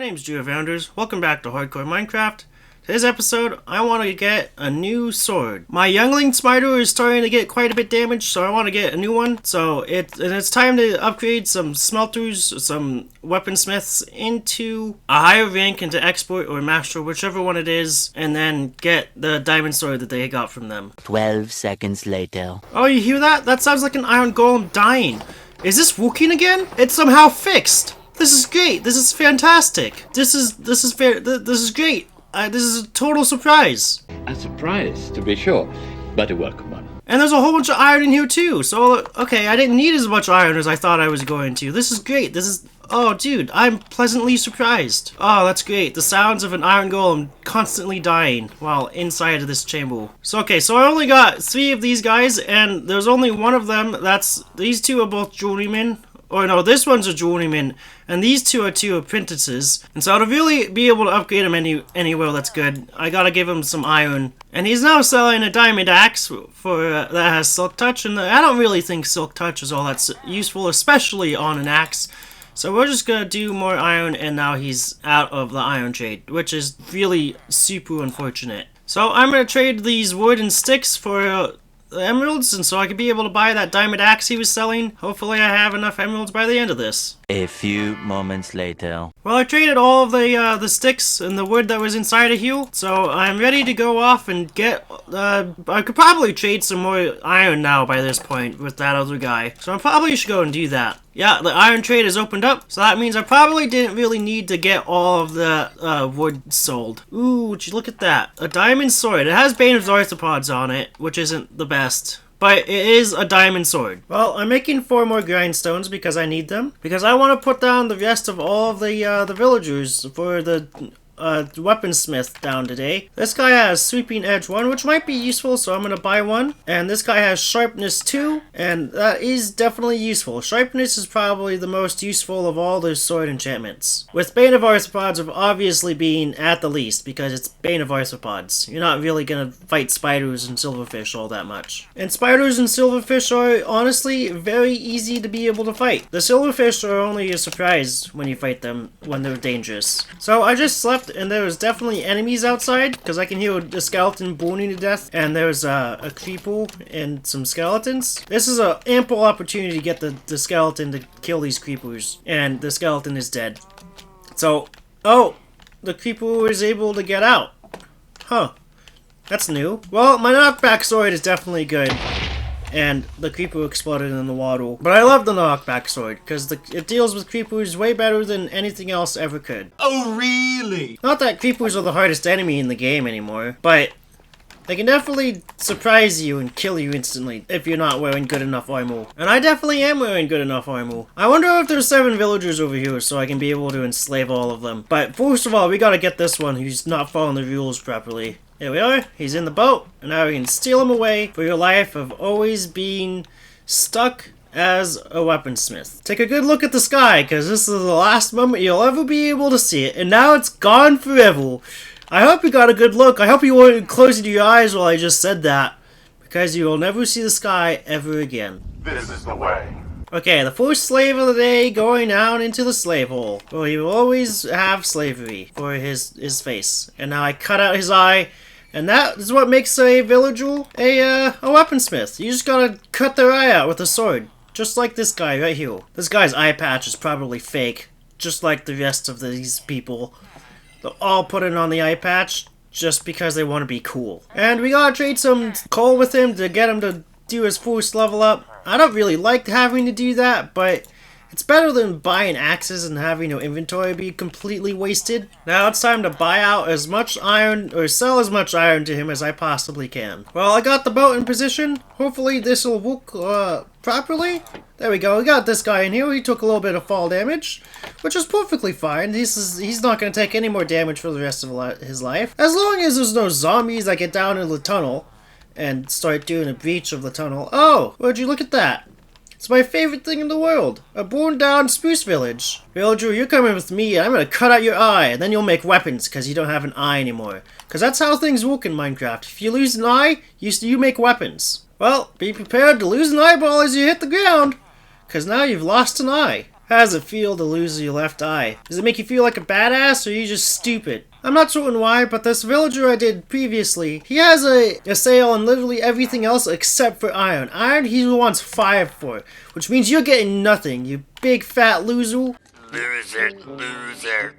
My name's Founders. Welcome back to Hardcore Minecraft. Today's episode, I want to get a new sword. My youngling spider is starting to get quite a bit damaged, so I want to get a new one. So it's time to upgrade some smelters, some weaponsmiths into a higher rank, into export or master, whichever one it is, and then get the diamond sword that they got from them. 12 seconds later. Oh, you hear that? That sounds like an iron golem dying. Is this working again? It's somehow fixed. This is great. This is fantastic. This is great. This is a total surprise. A surprise, to be sure, but a welcome one. And there's a whole bunch of iron in here too. So, okay, I didn't need as much iron as I thought I was going to. This is great. Oh, dude, I'm pleasantly surprised. Oh, that's great. The sounds of an iron golem constantly dying while inside of this chamber. So, okay, so I only got 3 of these guys, and there's only one of them. These 2 are both journeymen. Or no, this one's a journeyman, and these 2 are 2 apprentices. And so to really be able to upgrade him anywhere that's good, I gotta give him some iron. And he's now selling a diamond axe that has silk touch, and I don't really think silk touch is all that useful, especially on an axe. So we're just gonna do more iron, and now he's out of the iron trade, which is really super unfortunate. So I'm gonna trade these wood and sticks for the emeralds, and so I could be able to buy that diamond axe he was selling. Hopefully I have enough emeralds by the end of this. A few moments later. Well, I traded all of the sticks and the wood that was inside of here, so I'm ready to go off and get, I could probably trade some more iron now by this point with that other guy. So I probably should go and do that. Yeah, the iron trade has opened up, so that means I probably didn't really need to get all of the wood sold. Ooh, would you look at that. A diamond sword. It has Bane of Arthropods on it, which isn't the best. But it is a diamond sword. Well, I'm making 4 more grindstones because I need them. Because I want to put down the rest of all of the villagers for the weaponsmith down today. This guy has sweeping edge 1, which might be useful, so I'm going to buy one. And this guy has sharpness 2, and that is definitely useful. Sharpness is probably the most useful of all those sword enchantments. With Bane of Arthropods of obviously being at the least, because it's Bane of Arthropods. You're not really going to fight spiders and silverfish all that much. And spiders and silverfish are honestly very easy to be able to fight. The silverfish are only a surprise when you fight them when they're dangerous. So I just slept, and there was definitely enemies outside, because I can hear a skeleton burning to death, and there's a creeper and some skeletons. This is an ample opportunity to get the skeleton to kill these creepers, and the skeleton is dead. So, oh, the creeper is able to get out. Huh, that's new. Well, my knockback sword is definitely good. And the creeper exploded in the water. But I love the knockback sword, because it deals with creepers way better than anything else ever could. Oh, really? Not that creepers are the hardest enemy in the game anymore, but they can definitely surprise you and kill you instantly if you're not wearing good enough armor. And I definitely am wearing good enough armor. I wonder if there's 7 villagers over here so I can be able to enslave all of them. But first of all, we gotta get this one who's not following the rules properly. There we are, he's in the boat, and now we can steal him away for your life of always being stuck as a weaponsmith. Take a good look at the sky, because this is the last moment you'll ever be able to see it, and now it's gone forever. I hope you got a good look. I hope you weren't closing your eyes while I just said that, because you will never see the sky ever again. This is the way. Okay, the first slave of the day going down into the slave hole, where he will always have slavery for his face. And now I cut out his eye. And that is what makes a villager a weaponsmith. You just gotta cut their eye out with a sword. Just like this guy right here. This guy's eye patch is probably fake. Just like the rest of these people. They'll all put it on the eye patch just because they want to be cool. And we gotta trade some coal with him to get him to do his first level up. I don't really like having to do that, but it's better than buying axes and having your inventory be completely wasted. Now it's time to buy out as much iron, or sell as much iron to him as I possibly can. Well, I got the boat in position. Hopefully this will work properly. There we go, we got this guy in here. He took a little bit of fall damage, which is perfectly fine. He's not going to take any more damage for the rest of his life. As long as there's no zombies that get down in the tunnel and start doing a breach of the tunnel. Oh, would you look at that? It's my favorite thing in the world. A burned down spruce village. Villager, you're coming with me, and I'm gonna cut out your eye, and then you'll make weapons, because you don't have an eye anymore. Because that's how things work in Minecraft. If you lose an eye, you make weapons. Well, be prepared to lose an eyeball as you hit the ground, because now you've lost an eye. How does it feel to lose your left eye? Does it make you feel like a badass, or are you just stupid? I'm not certain why, but this villager I did previously, he has a sale on literally everything else except for iron. Iron he wants 5 for, which means you're getting nothing, you big fat loser. Loser.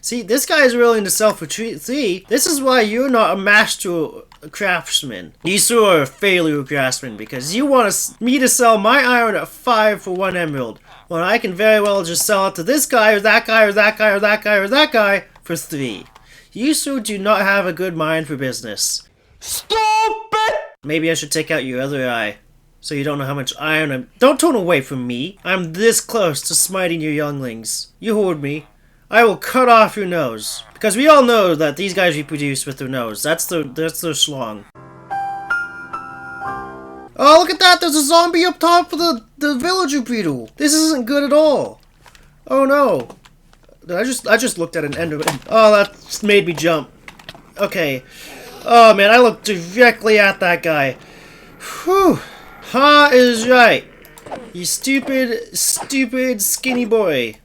See, this guy is willing to sell for 3. This is why you're not a master craftsman. You two are a failure craftsman because you want me to sell my iron at 5 for 1 emerald, when I can very well just sell it to this guy or that guy or that guy or that guy or that guy for 3. You two do not have a good mind for business. Stupid! Maybe I should take out your other eye, so you don't know how much iron I'm— Don't turn away from me! I'm this close to smiting your younglings. You heard me. I will cut off your nose. Because we all know that these guys reproduce with their nose. That's their schlong. Oh, look at that! There's a zombie up top of the villager beetle! This isn't good at all! Oh no! I just looked at an enderman. Oh, that just made me jump. Okay. Oh man, I looked directly at that guy. Whew. Ha is right. You stupid, stupid, skinny boy.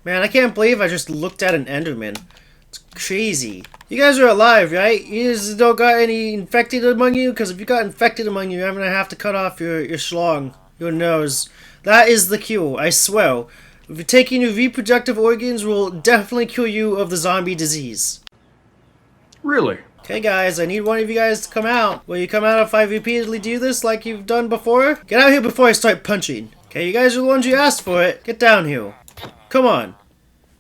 Man, I can't believe I just looked at an enderman. It's crazy. You guys are alive, right? You guys don't got any infected among you? Because if you got infected among you, I'm gonna have to cut off your schlong, your nose. That is the cure, I swear. If you're taking your reproductive organs, will definitely cure you of the zombie disease. Really? Okay guys, I need one of you guys to come out. Will you come out if I repeatedly do this like you've done before? Get out here before I start punching. Okay, you guys are the ones who asked for it. Get down here. Come on.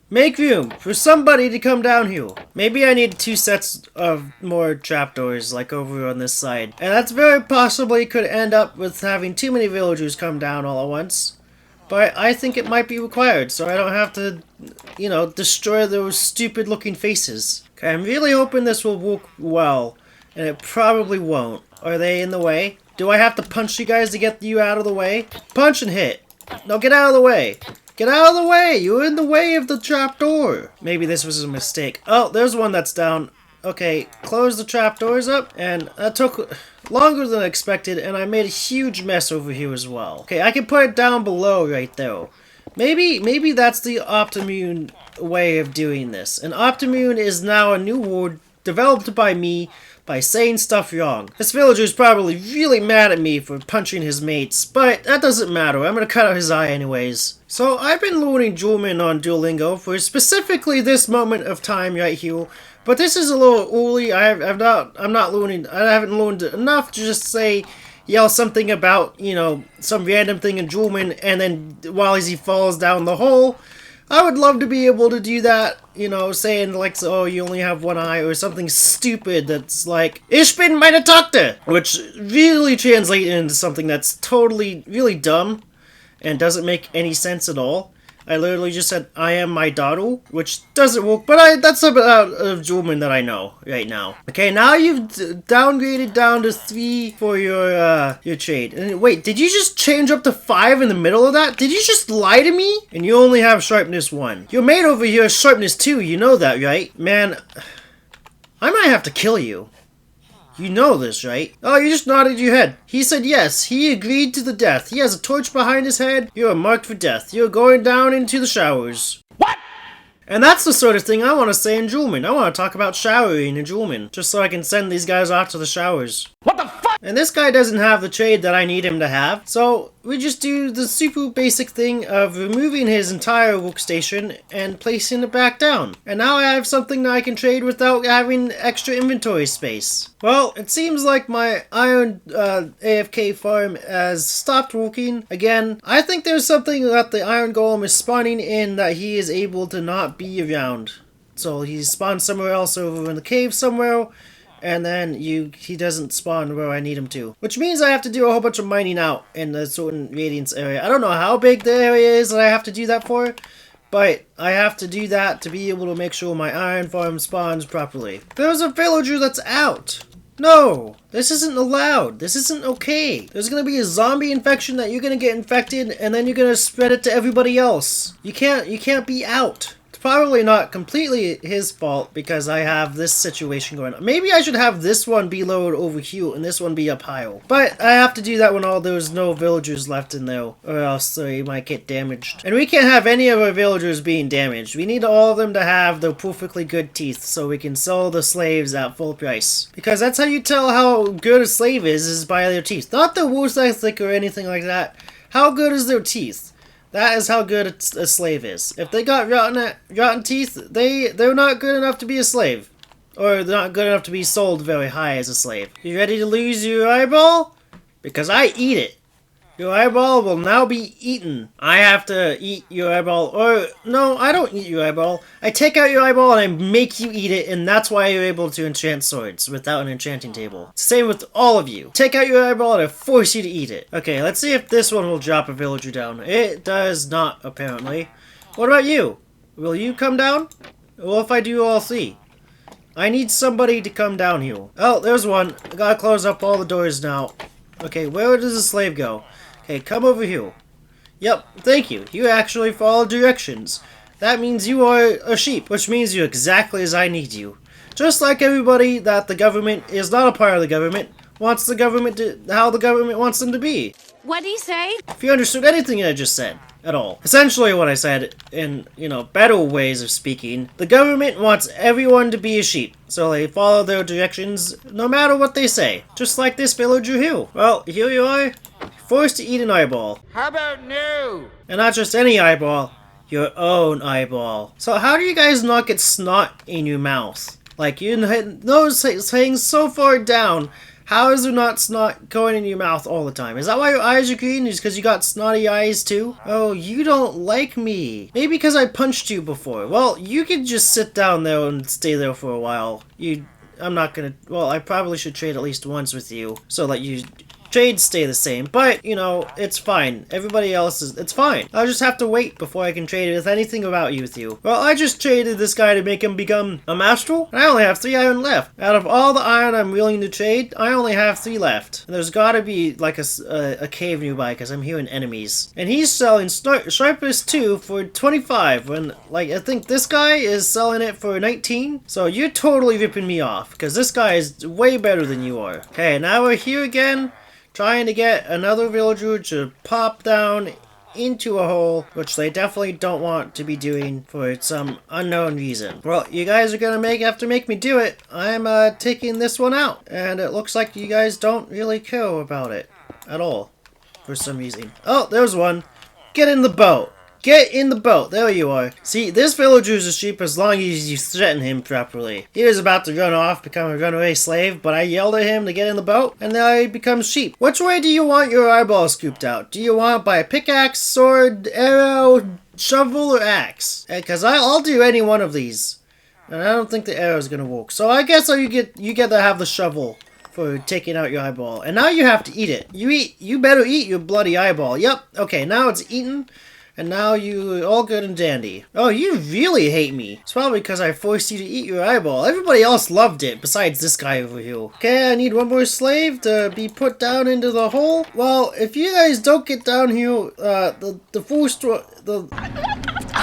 Make room for somebody to come down here. Maybe I need 2 sets of more trapdoors like over on this side. And that's very possibly could end up with having too many villagers come down all at once. But I think it might be required, so I don't have to, you know, destroy those stupid looking faces. Okay, I'm really hoping this will work well, and it probably won't. Are they in the way? Do I have to punch you guys to get you out of the way? Punch and hit. No, get out of the way. Get out of the way! You're in the way of the trapdoor. Maybe this was a mistake. Oh, there's one that's down. Okay, close the trapdoors up, and that took longer than expected, and I made a huge mess over here as well. Okay, I can put it down below right there. Maybe that's the Optimune way of doing this. And Optimune is now a new word developed by me by saying stuff wrong. This villager's probably really mad at me for punching his mates, but that doesn't matter. I'm gonna cut out his eye anyways. So I've been learning German on Duolingo for specifically this moment of time right here. But this is a little early. I haven't learned enough to just yell something about, you know, some random thing in German, and then while he falls down the hole. I would love to be able to do that, you know, saying like, oh, you only have one eye, or something stupid that's like, Ich bin meine Tochter, which really translates into something that's totally, really dumb, and doesn't make any sense at all. I literally just said, I am my daughter, which doesn't work, but that's about of German that I know right now. Okay, now you've downgraded down to 3 for your trade. And wait, did you just change up to 5 in the middle of that? Did you just lie to me? And you only have sharpness 1. Your mate over here is sharpness 2, you know that, right? Man, I might have to kill you. You know this, right? Oh, you just nodded your head. He said yes. He agreed to the death. He has a torch behind his head. You are marked for death. You're going down into the showers. What? And that's the sort of thing I want to say in German. I want to talk about showering in German, just so I can send these guys off to the showers. What the fuck? And this guy doesn't have the trade that I need him to have, so we just do the super basic thing of removing his entire workstation and placing it back down. And now I have something that I can trade without having extra inventory space. Well, it seems like my iron AFK farm has stopped working again. I think there's something that the iron golem is spawning in that he is able to not be around. So he spawns somewhere else over in the cave somewhere, and then he doesn't spawn where I need him to. Which means I have to do a whole bunch of mining out in a certain radiance area. I don't know how big the area is that I have to do that for, but I have to do that to be able to make sure my iron farm spawns properly. There's a villager that's out! No! This isn't allowed! This isn't okay! There's gonna be a zombie infection that you're gonna get infected, and then you're gonna spread it to everybody else. You can't be out. It's probably not completely his fault because I have this situation going on. Maybe I should have this one be lowered over here and this one be up higher. But I have to do that when all there's no villagers left in there, or else they might get damaged. And we can't have any of our villagers being damaged. We need all of them to have the perfectly good teeth so we can sell the slaves at full price. Because that's how you tell how good a slave is by their teeth. Not their worth ethic or anything like that. How good is their teeth? That is how good a slave is. If they got rotten teeth, they're not good enough to be a slave. Or they're not good enough to be sold very high as a slave. You ready to lose your eyeball? Because I eat it. Your eyeball will now be eaten. I have to eat your eyeball, or no, I don't eat your eyeball. I take out your eyeball and I make you eat it, and that's why you're able to enchant swords without an enchanting table. Same with all of you. Take out your eyeball and I force you to eat it. Okay, let's see if this one will drop a villager down. It does not, apparently. What about you? Will you come down? What if I do all three? I need somebody to come down here. Oh, there's one. I gotta close up all the doors now. Okay, where does the slave go? Okay, come over here. Yep, thank you. You actually follow directions. That means you are a sheep, which means you're exactly as I need you. Just like everybody that the government is not a part of the government, wants the government to, how the government wants them to be. What'd he say? If you understood anything I just said, at all. Essentially what I said, in, better ways of speaking, the government wants everyone to be a sheep, so they follow their directions no matter what they say. Just like this villager here. Well, here you are, forced to eat an eyeball. How about no? And not just any eyeball, your own eyeball. So how do you guys not get snot in your mouth? Like, your nose hangs so far down. How is there not snot going in your mouth all the time? Is that why your eyes are green? Is because you got snotty eyes too? Oh, you don't like me. Maybe because I punched you before. Well, you can just sit down there and stay there for a while. I'm not gonna, well, I probably should trade at least once with you so that you trades stay the same, but, it's fine. Everybody else it's fine. I'll just have to wait before I can trade with anything about you with you. Well, I just traded this guy to make him become a master, and I only have 3 iron left. Out of all the iron I'm willing to trade, I only have 3 left. And there's gotta be, like, a cave nearby, because I'm hearing enemies. And he's selling Sharpest 2 for 25, when, like, I think this guy is selling it for 19. So you're totally ripping me off, because this guy is way better than you are. Okay, now we're here again, trying to get another villager to pop down into a hole, which they definitely don't want to be doing for some unknown reason. Well, you guys are gonna have to make me do it. I'm taking this one out, and it looks like you guys don't really care about it at all for some reason. Oh, there's one. Get in the boat. Get in the boat. There you are. See, this villager's a sheep as long as you threaten him properly. He was about to run off, become a runaway slave, but I yelled at him to get in the boat, and now he becomes sheep. Which way do you want your eyeball scooped out? Do you want it by a pickaxe, sword, arrow, shovel, or axe? Because I'll do any one of these. And I don't think the arrow's gonna work. So I guess you get to have the shovel for taking out your eyeball. And now you have to eat it. You better eat your bloody eyeball. Yep. Okay, now it's eaten. And now you all good and dandy. Oh, you really hate me. It's probably because I forced you to eat your eyeball. Everybody else loved it, besides this guy over here. Okay, I need one more slave to be put down into the hole. Well, if you guys don't get down here,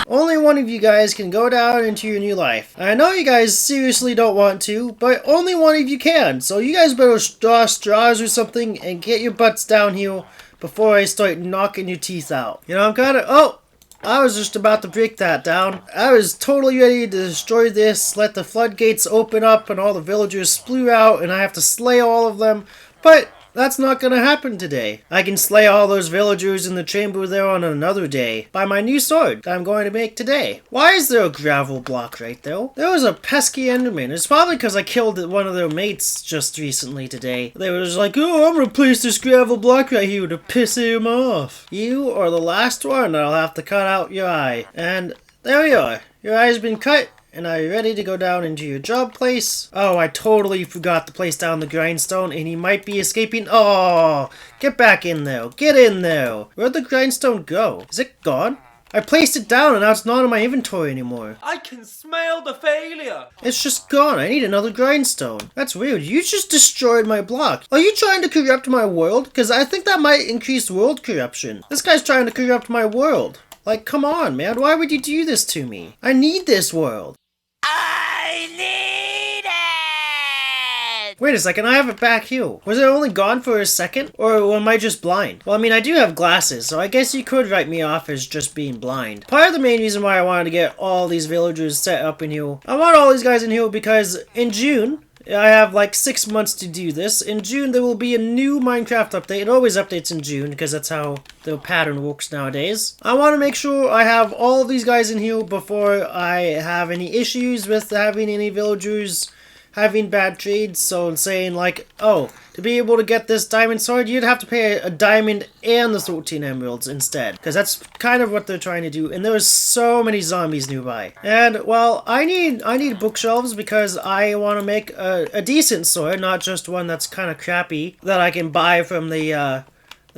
only one of you guys can go down into your new life. I know you guys seriously don't want to, but only one of you can. So you guys better draw straws or something and get your butts down here before I start knocking your teeth out. I'm I was just about to break that down. I was totally ready to destroy this, let the floodgates open up and all the villagers spew out and I have to slay all of them, but that's not gonna happen today. I can slay all those villagers in the chamber there on another day by my new sword that I'm going to make today. Why is there a gravel block right there? There was a pesky enderman. It's probably because I killed one of their mates just recently today. They were just like, oh, I'm gonna place this gravel block right here to piss him off. You are the last one that'll have to cut out your eye. And there you are. Your eye's been cut. And are you ready to go down into your job place? Oh, I totally forgot to place down the grindstone, and he might be escaping. Oh, get back in there. Get in there. Where'd the grindstone go? Is it gone? I placed it down, and now it's not in my inventory anymore. I can smell the failure. It's just gone. I need another grindstone. That's weird. You just destroyed my block. Are you trying to corrupt my world? Because I think that might increase world corruption. This guy's trying to corrupt my world. Like, come on, man. Why would you do this to me? I need this world. I need it! Wait a second, I have it back here. Was it only gone for a second? Or am I just blind? Well, I mean, I do have glasses, so I guess you could write me off as just being blind. Part of the main reason why I wanted to get all these villagers set up in here, I want all these guys in here because in June, I have like 6 months to do this. In June, there will be a new Minecraft update. It always updates in June because that's how the pattern works nowadays. I want to make sure I have all of these guys in here before I have any issues with having any villagers having bad trades. So saying like, oh, to be able to get this diamond sword, you'd have to pay a diamond and the 13 emeralds instead. Because that's kind of what they're trying to do. And there's so many zombies nearby. And, well, I need bookshelves because I want to make a decent sword, not just one that's kind of crappy that I can buy from the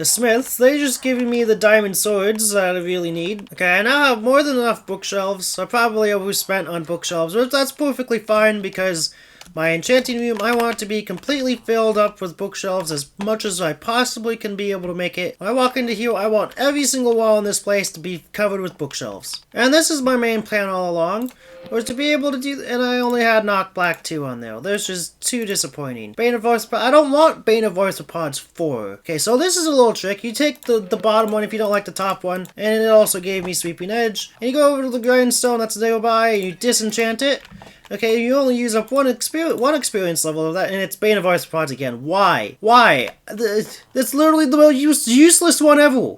smiths. They're just giving me the diamond swords that I really need. Okay, I now have more than enough bookshelves. I probably overspent on bookshelves, but that's perfectly fine because my enchanting room, I want it to be completely filled up with bookshelves as much as I possibly can be able to make it. When I walk into here, I want every single wall in this place to be covered with bookshelves. And this is my main plan all along, was to be able to do, and I only had Knock Black 2 on there. That's just too disappointing. Bane of Arthropods, I don't want Bane of Arthropods 4. Okay, so this is a little trick. You take the bottom one if you don't like the top one, and it also gave me Sweeping Edge. And you go over to the grindstone that's nearby, and you disenchant it. Okay, you only use up one experience level of that, and it's Bane of Arthropods again. Why? Why? That's literally the most useless one ever.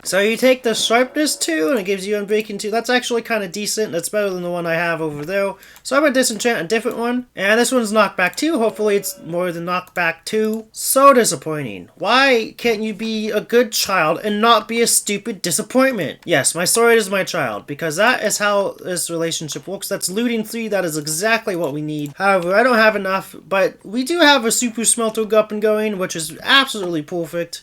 So you take the Sharpness 2, and it gives you Unbreaking 2. That's actually kind of decent. That's better than the one I have over there. So I'm going to disenchant a different one. And this one's Knockback 2. Hopefully it's more than Knockback 2. So disappointing. Why can't you be a good child and not be a stupid disappointment? Yes, my sword is my child, because that is how this relationship works. That's looting 3. That is exactly what we need. However, I don't have enough, but we do have a super smelter up and going, which is absolutely perfect.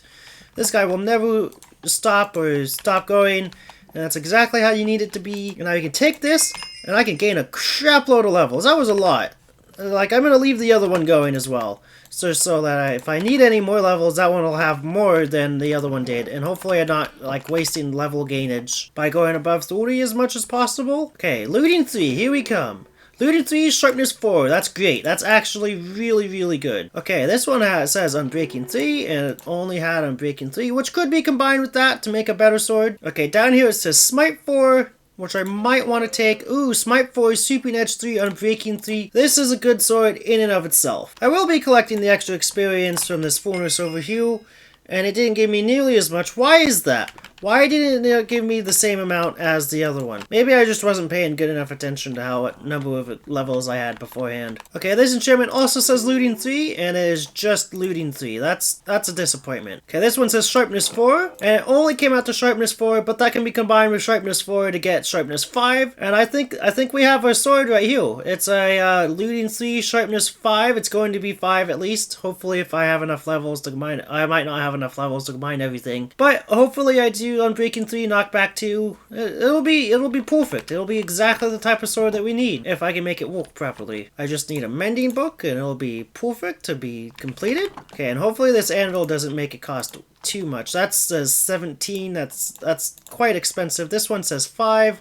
This guy will never stop going, and that's exactly how you need it to be. And now you can take this, and I can gain a crap load of levels. That was a lot. Like, I'm gonna leave the other one going as well, so that if I need any more levels, that one will have more than the other one did, and hopefully I'm not like wasting level gainage by going above 30 as much as possible. Okay, looting 3, here we come. Looting 3, Sharpness 4. That's great. That's actually really, really good. Okay, this one says Unbreaking 3, and it only had Unbreaking 3, which could be combined with that to make a better sword. Okay, down here it says Smite 4, which I might want to take. Ooh, Smite 4, Sweeping Edge 3, Unbreaking 3. This is a good sword in and of itself. I will be collecting the extra experience from this furnace over here, and it didn't give me nearly as much. Why is that? Why didn't it give me the same amount as the other one? Maybe I just wasn't paying good enough attention to what number of levels I had beforehand. Okay, this enchantment also says Looting 3, and it is just Looting 3. That's a disappointment. Okay, this one says Sharpness 4, and it only came out to Sharpness 4, but that can be combined with Sharpness 4 to get Sharpness 5, and I think we have our sword right here. It's a Looting 3, Sharpness 5. It's going to be 5 at least. Hopefully, if I have enough levels to combine it. I might not have enough levels to combine everything, but hopefully I do. Unbreaking 3, Knockback 2. It'll be perfect. It'll be exactly the type of sword that we need if I can make it work properly. I just need a mending book and it'll be perfect to be completed. Okay, and hopefully this anvil doesn't make it cost too much. That says 17. That's quite expensive. This one says 5.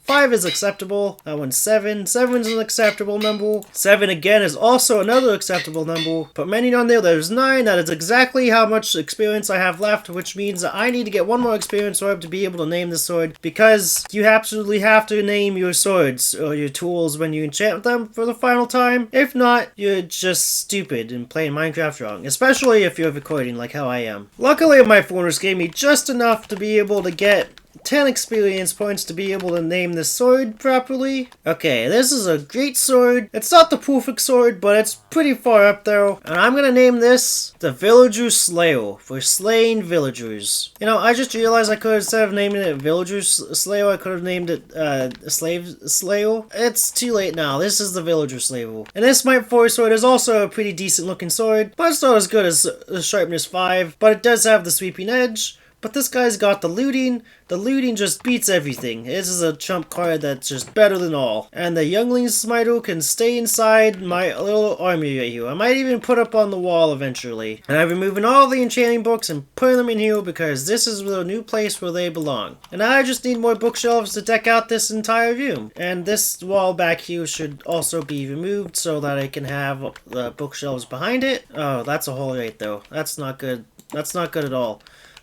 5 is acceptable. That one's 7. 7's an acceptable number. 7 again is also another acceptable number. Put mending on there, there's 9. That is exactly how much experience I have left, which means that I need to get one more experience orb to be able to name the sword, because you absolutely have to name your swords or your tools when you enchant them for the final time. If not, you're just stupid and playing Minecraft wrong, especially if you're recording like how I am. Luckily, my furnace gave me just enough to be able to get 10 experience points to be able to name this sword properly. Okay, this is a great sword. It's not the perfect sword, but it's pretty far up there. And I'm gonna name this the Villager Slayer, for slaying villagers. You know, I just realized I could, instead of naming it Villager Slayer, I could have named it Slave Slayer. It's too late now. This is the Villager Slayer. And this Smite 4 sword is also a pretty decent looking sword, but it's not as good as the Sharpness 5, but it does have the Sweeping Edge. But this guy's got the looting. The looting just beats everything. This is a trump card that's just better than all. And the Youngling Smito can stay inside my little army right here. I might even put up on the wall eventually. And I'm removing all the enchanting books and putting them in here because this is the new place where they belong. And I just need more bookshelves to deck out this entire room. And this wall back here should also be removed so that I can have the bookshelves behind it. Oh, that's a hole right though. That's not good. That's not good at all.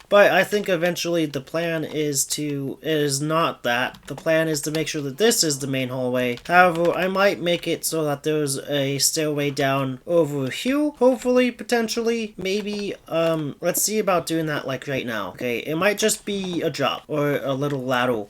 But I think eventually the plan is not that. The plan is to make sure that this is the main hallway. However, I might make it so that there's a stairway down over here. Hopefully, potentially, maybe, let's see about doing that like right now. Okay, it might just be a drop or a little ladder.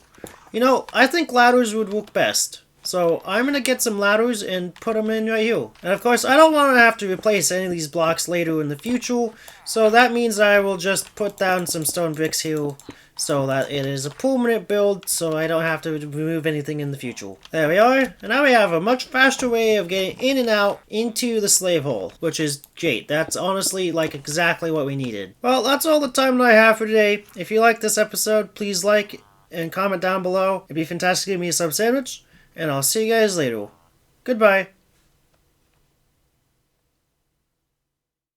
You know, I think ladders would work best. So I'm going to get some ladders and put them in right here. And of course, I don't want to have to replace any of these blocks later in the future. So that means I will just put down some stone bricks here so that it is a permanent build so I don't have to remove anything in the future. There we are. And now we have a much faster way of getting in and out into the slave hole, which is great. That's honestly like exactly what we needed. Well, that's all the time that I have for today. If you like this episode, please like and comment down below. It'd be fantastic to give me a sub sandwich. And I'll see you guys later. Goodbye.